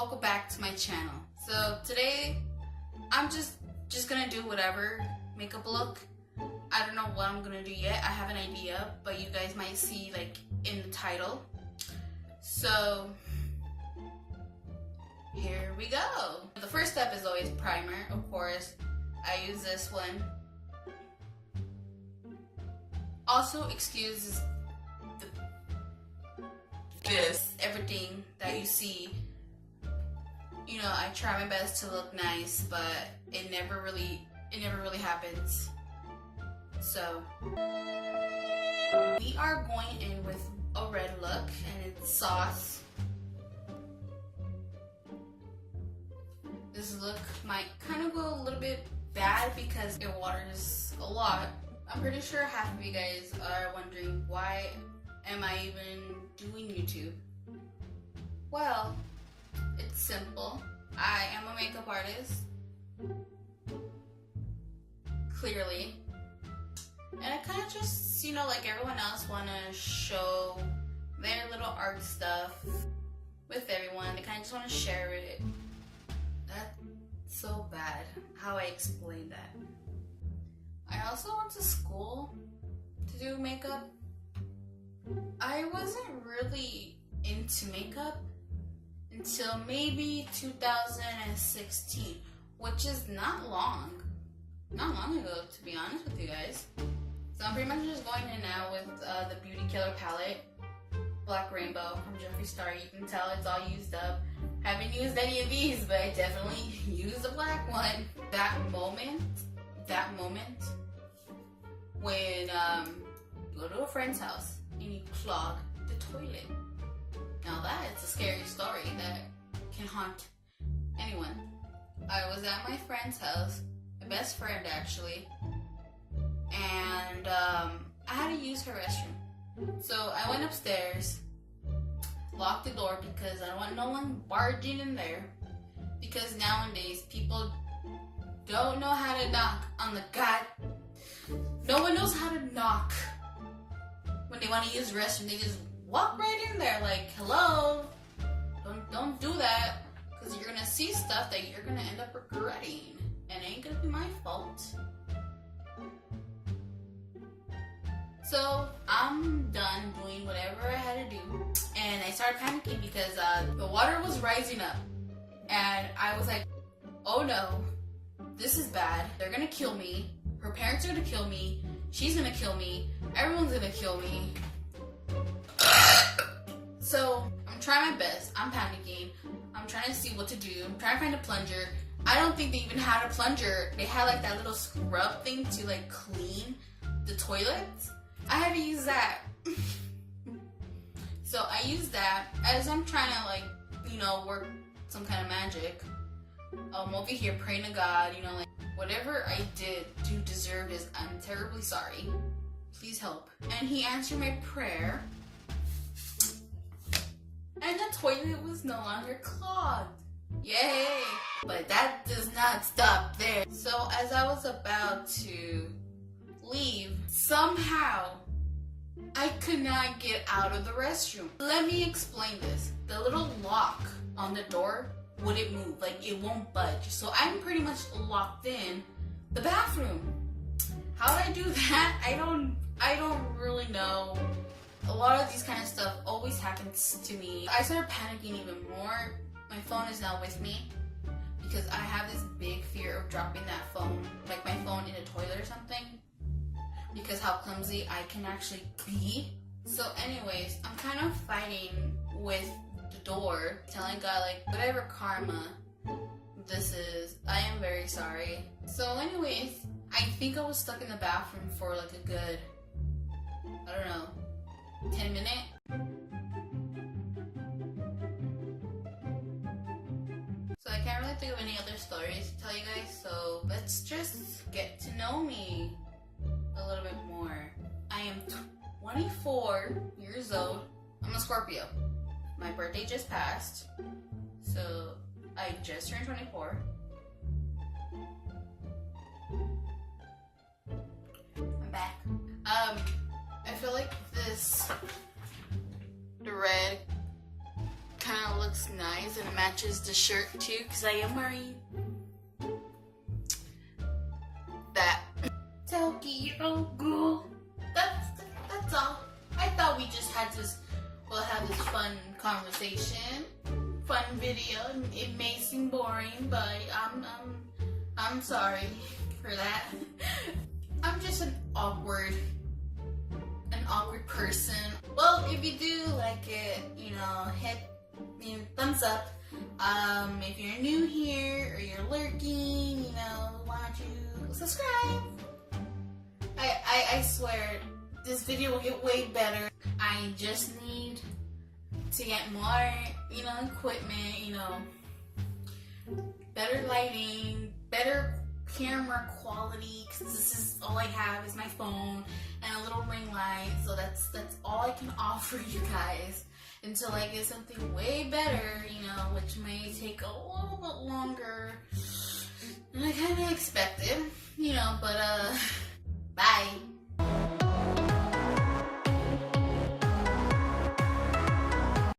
welcome back to my channel. So today I'm just gonna do whatever makeup look. I don't know what I'm gonna do yet. I have an idea, but you guys might see like in the title. So here we go. The first step is always primer, of course. I use this one. Also, excuse everything that you see. You know, I try my best to look nice, but it never really happens. So we are going in with a red look, and it's Sauce. This look might kind of go a little bit bad because it waters a lot. I'm pretty sure half of you guys are wondering, why am I even doing YouTube? Well, it's simple. I am a makeup artist, clearly, and I kind of just, you know, like everyone else, want to show their little art stuff with everyone. They kind of just want to share it. That's so bad how I explain that. I also went to school to do makeup. I wasn't really into makeup until maybe 2016, which is not long ago, to be honest with you guys. So I'm pretty much just going in now with the Beauty Killer palette, Black Rainbow from Jeffree Star. You can tell it's all used up. Haven't used any of these, but I definitely used the black one. That moment when you go to a friend's house and you clog the toilet. Now that's a scary story that can haunt anyone. I was at my friend's house, my best friend actually, and I had to use her restroom. So I went upstairs, locked the door because I don't want no one barging in there, because nowadays people don't know how to knock on the no one knows how to knock when they want to use the restroom. They just walk right in there like, hello. Don't do that, because you're gonna see stuff that you're gonna end up regretting, and it ain't gonna be my fault. So I'm done doing whatever I had to do, and I started panicking because the water was rising up, and I was like, oh no, this is bad. They're gonna kill me. Her parents are gonna kill me. She's gonna kill me. Everyone's gonna kill me. So I'm trying my best. I'm panicking. I'm trying to see what to do. I'm trying to find a plunger. I don't think they even had a plunger. They had like that little scrub thing to like clean the toilets. I had to use that. So I used that as I'm trying to, like, you know, work some kind of magic. I'm over here praying to God, you know, like, whatever I did to deserve this, I'm terribly sorry. Please help. And he answered my prayer, and the toilet was no longer clogged. Yay! But that does not stop there. So as I was about to leave, somehow I could not get out of the restroom. Let me explain this. The little lock on the door wouldn't move, like it won't budge. So I'm pretty much locked in the bathroom. How did I do that? I don't really know. A lot of these kind of stuff always happens to me. I started panicking even more. My phone is now with me because I have this big fear of dropping that phone, like my phone in a toilet or something, because how clumsy I can actually be. So anyways, I'm kind of fighting with the door, telling God, like, whatever karma this is, I am very sorry. So anyways, I think I was stuck in the bathroom for like a good, I don't know, 10 minutes. So I can't really think of any other stories to tell you guys, so let's just get to know me a little bit more. I am 24 years old. I'm a Scorpio. My birthday just passed, so I just turned 24. I'm back. I feel like the red kind of looks nice and it matches the shirt too because I am wearing that. Tokyo girl. That's all. I thought we just had this, we'll have this fun conversation, fun video. It may seem boring, but I'm sorry for that. I'm just an awkward person. Well, if you do like it, you know, hit thumbs up. If you're new here or you're lurking, you know, why don't you subscribe? I swear this video will get way better. I just need to get more, you know, equipment, you know, better lighting, better camera quality, because this is all I have is my phone and a little ring light, so that's all I can offer you guys until I get something way better, you know, which may take a little bit longer than I kind of expected, you know, but bye.